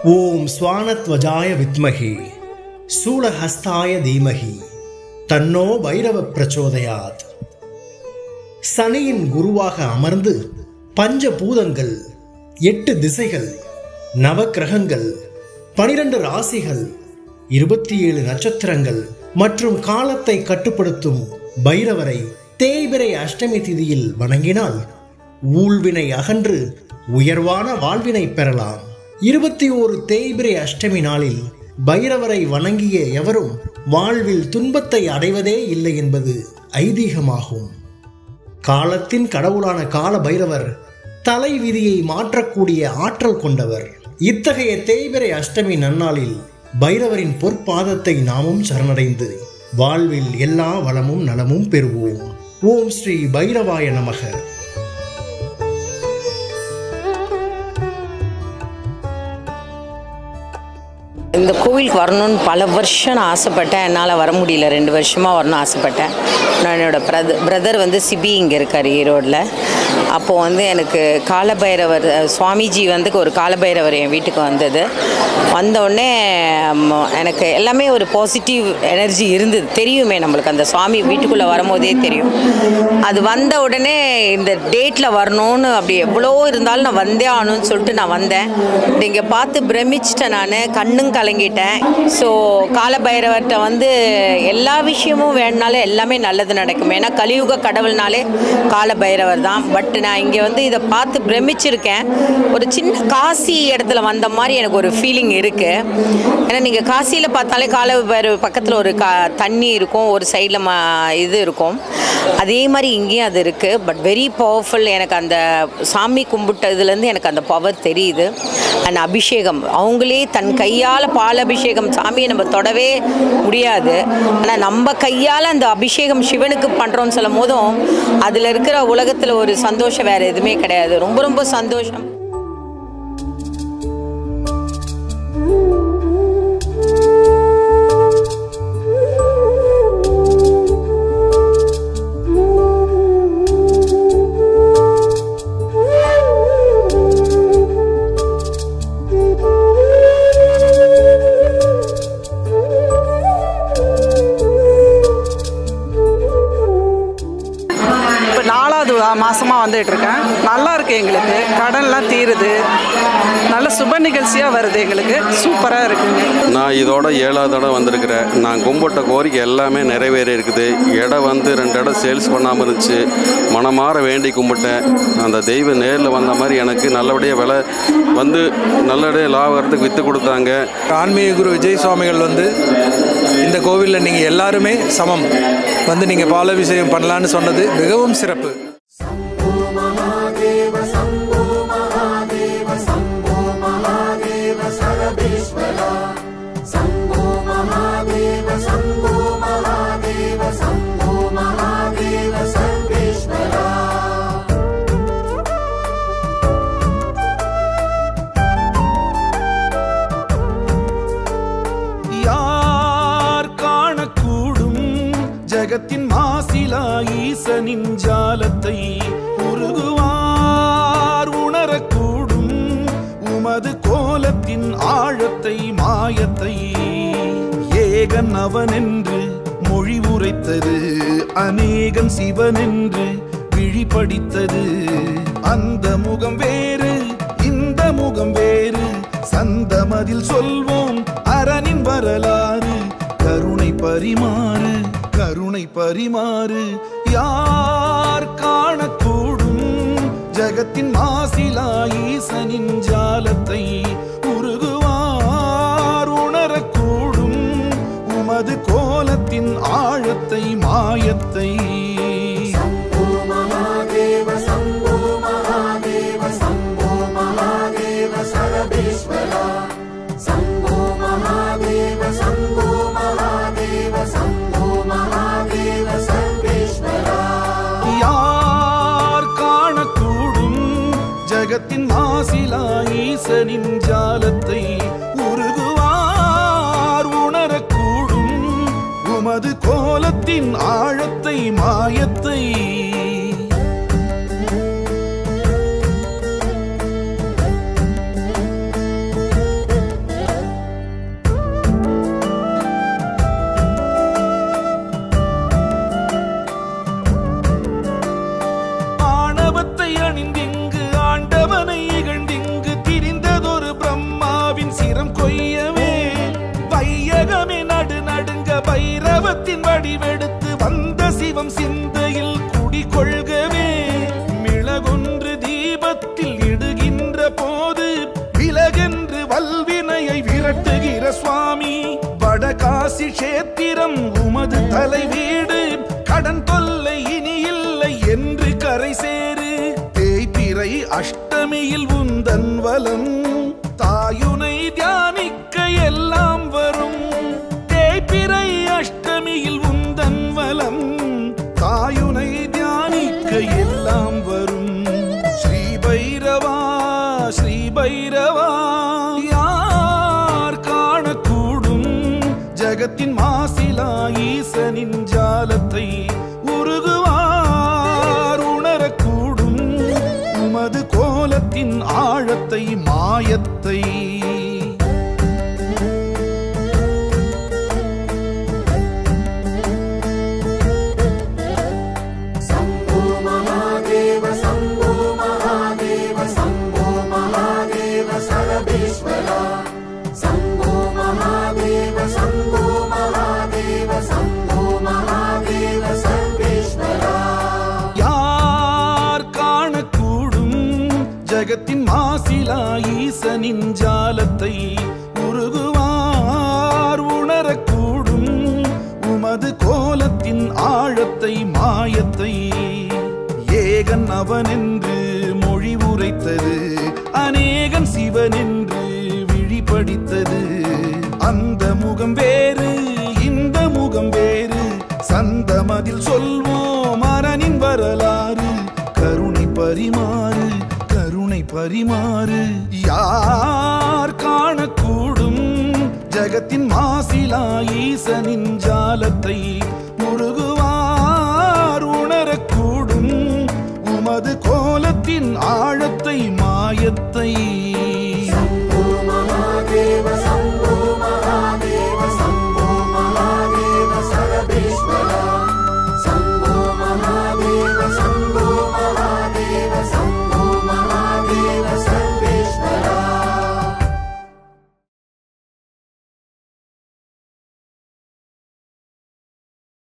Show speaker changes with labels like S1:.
S1: ஓம் ஸ்வானத்வஜாய வித்மஹி சூலஹஸ்தாய தீமஹி தன்னோ பைரவ பிரச்சோதயாத். சனியின் குருவாக அமர்ந்து பஞ்சபூதங்கள், 8 திசைகள், நவக்கிரகங்கள், 12 ராசிகள், 27 நட்சத்திரங்கள் மற்றும் காலத்தை கட்டுப்படுத்தும் பைரவரை தேய்பிறை அஷ்டமி திதியில் வணங்கினால் ஊழ்வினை அகன்று உயர்வான வாழ்வினை பெறலாம். 21 தேய்பிறை அஷ்டமி நாளில் பைரவரை வணங்கிய எவரும் வாழ்வில் துன்பத்தை அடைவதே இல்லை என்பது ஐதீகமாகும். காலத்தின் கடவுளான கால பைரவர் தலை விதியை மாற்றக்கூடிய ஆற்றல் கொண்டவர். இத்தகைய தேய்பிறை அஷ்டமி நன்னாளில் பைரவரின் பொற்பாதத்தை நாமும் சரணடைந்து வாழ்வில் எல்லா வளமும் நலமும் பெறுவோம். ஓம் ஸ்ரீ பைரவாய நமக.
S2: இந்த கோவிலுக்கு வரணும்னு பல வருஷம் நான் ஆசைப்பட்டேன். என்னால் வர முடியல. 2 வருஷமாக வரணும்னு ஆசைப்பட்டேன். நான் என்னோடய பிரதர் சிபி இங்கே இருக்கார் ஈரோடில். அப்போது எனக்கு காலபைரவர் சுவாமிஜி ஒரு காலபைரவர் என் வீட்டுக்கு வந்தோடனே எனக்கு எல்லாமே ஒரு பாசிட்டிவ் எனர்ஜி இருந்தது. தெரியுமே நம்மளுக்கு அந்த சுவாமி வீட்டுக்குள்ளே வரும்போதே தெரியும். அது வந்த உடனே இந்த டேட்டில் வரணும்னு அப்படி எவ்வளோ இருந்தாலும் நான் வந்தே ஆகணும்னு சொல்லிட்டு நான் வந்தேன். இங்கே பார்த்து பிரமிச்சிட்டேன். நான் கண்ணும் கலங்கிட்டேன். ஸோ காலபைரவர்கிட்ட எல்லா விஷயமும் வேணுனாலும் எல்லாமே நல்லது நடக்கும். ஏன்னா கலியுக கடவுள்னாலே காலபைரவர் தான். பட் நான் இங்கே இதை பார்த்து பிரமிச்சிருக்கேன். ஒரு சின்ன காசி இடத்துல வந்த மாதிரி எனக்கு ஒரு ஃபீலிங் இருக்குது. ஏன்னா நீங்கள் காசியில் பார்த்தாலே காலபைரவர் பக்கத்தில் ஒரு தண்ணி இருக்கும், ஒரு சைடில் இது இருக்கும். அதே மாதிரி இங்கேயும் அது இருக்குது. But very powerful. எனக்கு அந்த சாமி கும்பிட்டதுலேருந்து எனக்கு அந்த பவர் தெரியுது. அந்த அபிஷேகம் அவங்களே தன் கையால் பால் அபிஷேகம், சாமியை நம்ம தொடவே முடியாது. ஆனால் நம்ம கையால் அந்த அபிஷேகம் சிவனுக்கு பண்ணுறோன்னு சொல்லும் போதும் அதில் இருக்கிற உலகத்தில் ஒரு சந்தோஷம் வேறு எதுவுமே கிடையாது. ரொம்ப ரொம்ப சந்தோஷம்.
S3: மாசமாக வந்துட்டுருக்கேன். நல்லா இருக்குது. எங்களுக்கு கடன்லாம் தீருது. நல்ல சுப நிகழ்ச்சியாக வருது. எங்களுக்கு சூப்பராக இருக்குங்க.
S4: நான் இதோட 7வது தடவை வந்திருக்கிறேன். நான் கும்பிட்ட கோரிக்கை எல்லாமே நிறைவேறி இருக்குது. இடம் 2 இடம் சேல்ஸ் பண்ணாமல் இருந்துச்சு. மனமாற வேண்டி கும்பிட்டேன். அந்த தெய்வம் நேரில் வந்த மாதிரி எனக்கு நல்லபடியாக விலை நல்லபடியாக லாபத்துக்கு விற்று கொடுத்தாங்க.
S5: ஆன்மீக குரு விஜய் சுவாமிகள் இந்த கோவிலில் நீங்கள் எல்லாருமே சமம் நீங்கள் பாலாபிஷேகம் பண்ணலான்னு சொன்னது மிகவும் சிறப்பு.
S6: ஜகத்தின் மாசிலா ஈசனின் ஜாலத்தை உருகுவார் உணரக்கூடும் உமது கோலத்தின் ஆழத்தை மாயத்தை. ஏகன் அவனென்று மொழி உரைத்தது, அநேகன் சிவனென்று விழிபடித்தது. அந்த முகம் வேறு, இந்த முகம் வேறு, சந்தமதில் சொல்வோம் அரணின் வரலாறு. கருணை பரிமாறு, கருணை பரிமாறு, யார் காணக்கூடும் ஜகத்தின் மாசிலா ஈசனின் ஜாலத்தை உருகுவார் உணரக்கூடும் உமது கோலத்தின் ஆழத்தை மாயத்தை. ஜகத்தின் மாசிலா ஈசனின் ஜாலத்தை உருகுவார் உணரக்கூடும் உமது கோலத்தின் ஆழத்தை மாயத்தை. ஞானத்தின் வடிவெடுத்து வந்த சிவம் சிந்தையில் குடிகொள்கவே மிளகொன்று தீபத்தில் இடுகின்ற போது விலகென்று வல்வினையை விரட்டுகிற சுவாமி வடகாசி கஷேத்திரம் உமது தலை வீடு கடன் தொல்லை இனி இல்லை என்று கரை சேரு தேய்பிறை அஷ்டமியில் உந்தன் வலம் தாயுனை தியானிக்க எல்லாம் வரும் தேய்பிறை அஷ்டமியில் உந்தன் வலம் தாயுனை தியானிக்க எல்லாம் வரும் ஸ்ரீ பைரவா ஸ்ரீ பைரவா யார் காணக்கூடும் ஜகத்தின் மாசிலா ஈசனின் ஜாலத்தை உருகுவார் உணரக்கூடும் உமது கோலத்தின் ஆழத்தை மாயத்தை ஜகத்தின் மாசிலா ஈசனின் ஜாலத்தை உருகுவார் உணரக்கூடும் உமது கோலத்தின் ஆழத்தை மாயத்தை ஏகன் அவனென்று மொழி உரைத்தது அநேகன் சிவனென்று விழிபடித்தது அந்த முகம் வேறு இந்த முகம் வேறு சந்தமதில் சொல்வோம் அரணின் வரலாறு கருணை பரிமாறு பரிமாறு யார் காணக்கூடும் ஜகத்தின் மாசிலா ஈசனின் ஜாலத்தை உருகுவார் உணரக்கூடும் உமது கோலத்தின் ஆழ